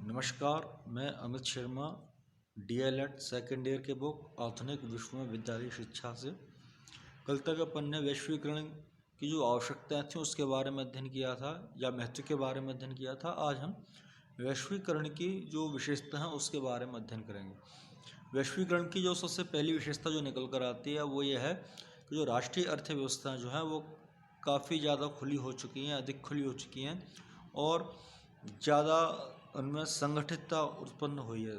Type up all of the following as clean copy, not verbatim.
नमस्कार, मैं Amit Sharma DElEd second year के बुक आधुनिक विश्व में विद्यालय शिक्षा से। कल तक अपन ने वैश्वीकरण की जो आवश्यकताएं थी उसके बारे में अध्ययन किया था या महत्व के बारे में अध्ययन किया था। आज हम वैश्वीकरण की जो विशेषता है उसके बारे में अध्ययन करेंगे। वैश्वीकरण की जो सबसे पहली विशेषता जो निकल कर आती है वो ये है कि जो राष्ट्रीय अर्थव्यवस्था जो है वो काफ़ी ज़्यादा खुली हो चुकी हैं, अधिक खुली हो चुकी हैं और ज़्यादा उनमें संगठितता उत्पन्न हुई है।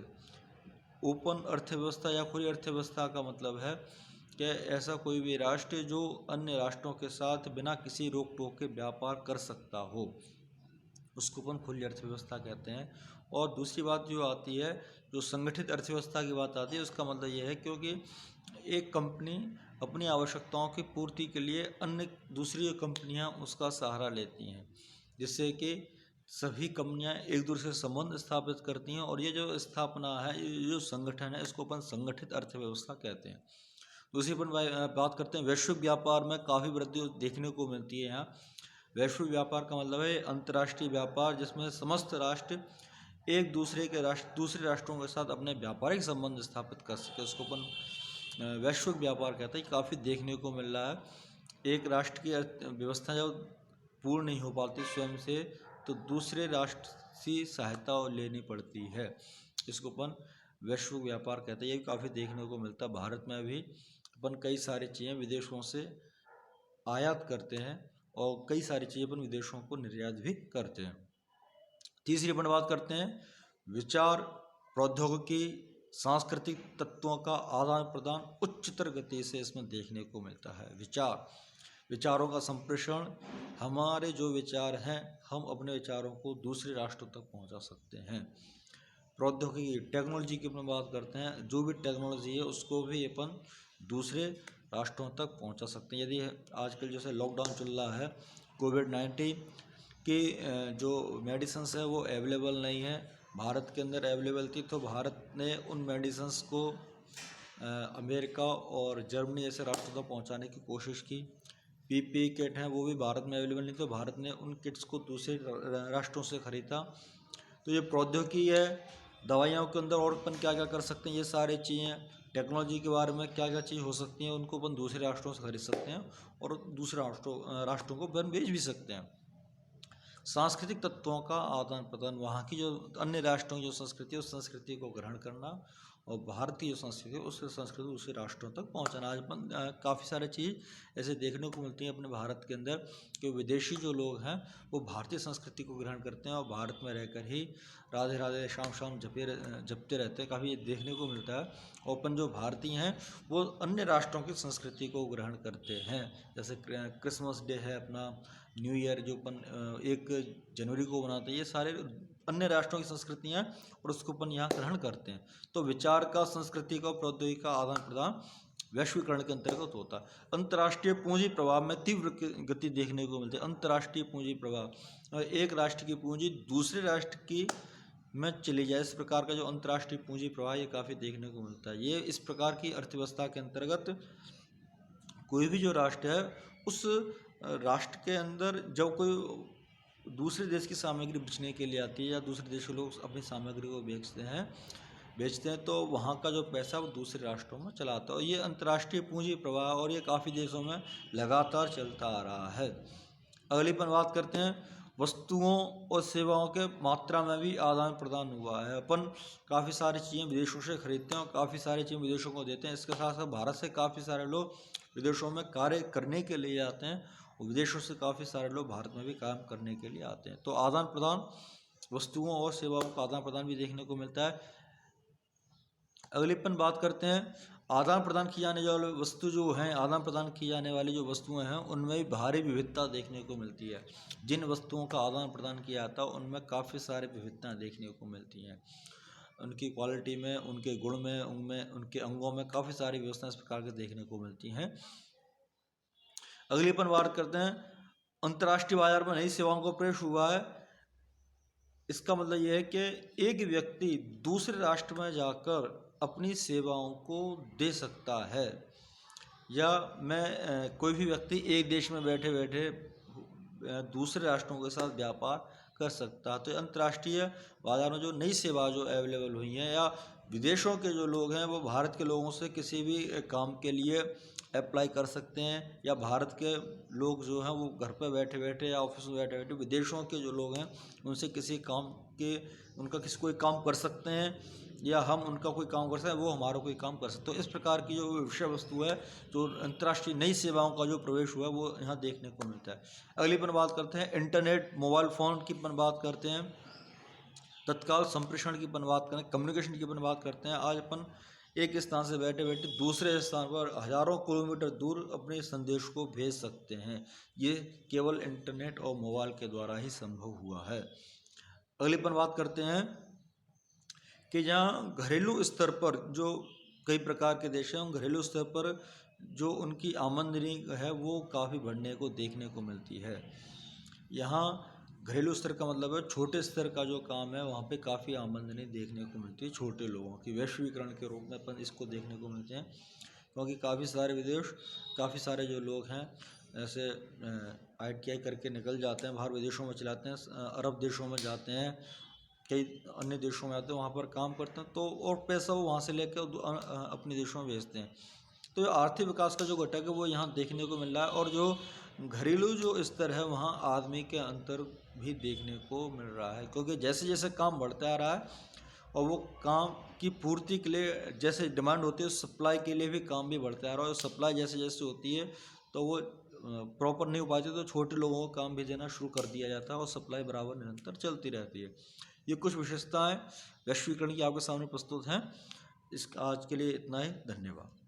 ओपन अर्थव्यवस्था या खुली अर्थव्यवस्था का मतलब है कि ऐसा कोई भी राष्ट्र जो अन्य राष्ट्रों के साथ बिना किसी रोक टोक के व्यापार कर सकता हो, उसको अपन खुली अर्थव्यवस्था कहते हैं। और दूसरी बात जो आती है, जो संगठित अर्थव्यवस्था की बात आती है, उसका मतलब ये है क्योंकि एक कंपनी अपनी आवश्यकताओं की पूर्ति के लिए अन्य दूसरी कंपनियां उसका सहारा लेती हैं, जिससे कि सभी कंपनियां एक दूसरे से संबंध स्थापित करती हैं। और ये जो स्थापना है, ये जो संगठन है, इसको अपन संगठित अर्थव्यवस्था कहते हैं। दूसरी अपन बात करते हैं, वैश्विक व्यापार में काफ़ी वृद्धि देखने को मिलती है। यहाँ वैश्विक व्यापार का मतलब है अंतर्राष्ट्रीय व्यापार, जिसमें समस्त राष्ट्र एक दूसरे राष्ट्रों के साथ अपने व्यापारिक संबंध स्थापित कर सके, उसको अपन वैश्विक व्यापार कहते हैं। काफ़ी देखने को मिल रहा है। एक राष्ट्र की व्यवस्था जब पूर्ण नहीं हो पाती स्वयं से, तो दूसरे राष्ट्र से सहायता लेनी पड़ती है, इसको अपन वैश्विक व्यापार कहते हैं। ये काफ़ी देखने को मिलता है। भारत में भी अपन कई सारी चीज़ें विदेशों से आयात करते हैं और कई सारी चीज़ें अपन विदेशों को निर्यात भी करते हैं। तीसरी अपन बात करते हैं विचार, प्रौद्योगिकी, सांस्कृतिक तत्वों का आदान प्रदान उच्चतर गति से इसमें देखने को मिलता है। विचारों का संप्रेषण, हमारे जो विचार हैं हम अपने विचारों को दूसरे राष्ट्रों तक पहुंचा सकते हैं। प्रौद्योगिकी, टेक्नोलॉजी की अपन बात करते हैं। जो भी टेक्नोलॉजी है उसको भी अपन दूसरे राष्ट्रों तक पहुंचा सकते हैं। यदि आजकल जैसे लॉकडाउन चल रहा है, कोविड-19 की जो मेडिसिन्स है वो अवेलेबल नहीं है, भारत के अंदर अवेलेबल थी, तो भारत ने उन मेडिसिन्स को अमेरिका और जर्मनी जैसे राष्ट्रों तक पहुंचाने की कोशिश की। पीपीई किट हैं वो भी भारत में अवेलेबल नहीं, तो भारत ने उन किट्स को दूसरे राष्ट्रों से खरीदा। तो ये प्रौद्योगिकी है। दवाइयों के अंदर और अपन क्या क्या कर सकते हैं, ये सारी चीज़ें, टेक्नोलॉजी के बारे में क्या क्या चीज़ हो सकती हैं, उनको अपन दूसरे राष्ट्रों से खरीद सकते हैं और दूसरे राष्ट्रों को अपन बेच भी सकते हैं। सांस्कृतिक तत्वों का आदान प्रदान, वहाँ की जो अन्य राष्ट्रों की जो संस्कृति है उस संस्कृति को ग्रहण करना और भारत की जो संस्कृति है उस संस्कृति दूसरे राष्ट्रों तक पहुँचाना। आज अपन काफ़ी सारे चीज़ ऐसे देखने को मिलती हैं अपने भारत के अंदर कि विदेशी जो लोग हैं वो भारतीय संस्कृति को ग्रहण करते हैं और भारत में रहकर ही राधे राधे शाम शाम जपते रहते हैं, काफ़ी देखने को मिलता है। और अपन जो भारतीय हैं वो अन्य राष्ट्रों की संस्कृति को ग्रहण करते हैं। जैसे क्रिसमस डे है अपना, न्यू ईयर जो अपन 1 जनवरी को मनाते हैं, ये सारे अन्य राष्ट्रों की संस्कृतियाँ और उसको अपन यहाँ ग्रहण करते हैं। तो विचार का, संस्कृति का, प्रौद्योगिकी का आदान प्रदान वैश्वीकरण के अंतर्गत होता है। अंतर्राष्ट्रीय पूंजी प्रवाह में तीव्र गति देखने को मिलती है। अंतर्राष्ट्रीय पूंजी प्रवाह, एक राष्ट्र की पूंजी दूसरे राष्ट्र की में चली जाए, इस प्रकार का जो अंतर्राष्ट्रीय पूंजी प्रवाह ये काफ़ी देखने को मिलता है। ये इस प्रकार की अर्थव्यवस्था के अंतर्गत कोई भी जो राष्ट्र है उस राष्ट्र के अंदर जब कोई दूसरे देश की सामग्री बेचने के लिए आती है या दूसरे देश के लोग अपनी सामग्री को बेचते हैं तो वहाँ का जो पैसा वो दूसरे राष्ट्रों में चला आता है। और ये अंतर्राष्ट्रीय पूंजी प्रवाह और ये काफ़ी देशों में लगातार चलता आ रहा है। अगली पर बात करते हैं वस्तुओं और सेवाओं के मात्रा में भी आदान प्रदान हुआ है। अपन काफ़ी सारी चीज़ें विदेशों से खरीदते हैं और काफ़ी सारी चीज़ें विदेशों को देते हैं। इसके साथ साथ भारत से काफ़ी सारे लोग विदेशों में कार्य करने के लिए आते हैं और विदेशों से काफ़ी सारे लोग भारत में भी काम करने के लिए आते हैं। तो आदान प्रदान, वस्तुओं और सेवाओं का आदान प्रदान भी देखने को मिलता है। अगली अपन बात करते हैं आदान प्रदान की जाने वाली वस्तु जो हैं, आदान प्रदान की जाने वाली जो वस्तुएं हैं उनमें भी भारी विविधता देखने को मिलती है। जिन वस्तुओं का आदान प्रदान किया जाता है उनमें काफ़ी सारी विविधताएं देखने को मिलती हैं। उनकी क्वालिटी में, उनके गुण में, उनमें, उनके अंगों में काफ़ी सारी व्यवस्थाएं इस प्रकार के देखने को मिलती हैं। अगली अपन बात करते हैं अंतर्राष्ट्रीय बाजार में नई सेवाओं का प्रवेश हुआ है। इसका मतलब यह है कि एक व्यक्ति दूसरे राष्ट्र में जाकर अपनी सेवाओं को दे सकता है, या कोई भी व्यक्ति एक देश में बैठे बैठे दूसरे राष्ट्रों के साथ व्यापार कर सकता है। तो अंतर्राष्ट्रीय बाजार में जो नई सेवा जो अवेलेबल हुई हैं, या विदेशों के जो लोग हैं वो भारत के लोगों से किसी भी काम के लिए अप्लाई कर सकते हैं, या भारत के लोग जो हैं वो घर पर बैठे बैठे या ऑफिस में बैठे बैठे विदेशों के जो लोग हैं उनसे किसी काम के उनका किसी कोई काम कर सकते हैं, या हम उनका कोई काम कर सकते हैं, वो हमारा कोई काम कर सकते हैं। तो इस प्रकार की जो विषय वस्तु है, जो अंतर्राष्ट्रीय नई सेवाओं का जो प्रवेश हुआ है वो यहाँ देखने को मिलता है। अगली पर बात करते हैं इंटरनेट, मोबाइल फ़ोन की अपन बात करते हैं, तत्काल संप्रेषण की अपन बात करें, कम्युनिकेशन की अपन बात करते हैं। आज अपन एक स्थान से बैठे बैठे दूसरे स्थान पर हज़ारों किलोमीटर दूर अपने संदेश को भेज सकते हैं। ये केवल इंटरनेट और मोबाइल के द्वारा ही संभव हुआ है। अगली पर बात करते हैं कि जहाँ घरेलू स्तर पर जो कई प्रकार के देश हैं, घरेलू स्तर पर जो उनकी आमदनी है वो काफ़ी बढ़ने को देखने को मिलती है। यहाँ घरेलू स्तर का मतलब है छोटे स्तर का जो काम है वहाँ पे काफ़ी आमदनी देखने को मिलती है छोटे लोगों की। वैश्वीकरण के रूप में अपन इसको देखने को मिलते हैं, क्योंकि काफ़ी सारे जो लोग हैं ऐसे ITI करके निकल जाते हैं, बाहर विदेशों में चलाते हैं, अरब देशों में जाते हैं, कई अन्य देशों में आते हैं, वहाँ पर काम करते हैं, तो और पैसा वो वहाँ से लेकर अपने देशों में भेजते हैं। तो आर्थिक विकास का जो घटक है वो यहाँ देखने को मिल रहा है, और जो घरेलू जो स्तर है वहाँ आदमी के अंतर भी देखने को मिल रहा है, क्योंकि जैसे जैसे काम बढ़ता आ रहा है और वो काम की पूर्ति के लिए जैसे डिमांड होती है, सप्लाई के लिए भी काम भी बढ़ता आ रहा है, और सप्लाई जैसे जैसे होती है तो वो प्रॉपर नहीं हो पाती, तो छोटे लोगों को काम भी देना शुरू कर दिया जाता है और सप्लाई बराबर निरंतर चलती रहती है। ये कुछ विशेषताएं वैश्वीकरण की आपके सामने प्रस्तुत हैं। आज के लिए इतना ही, धन्यवाद।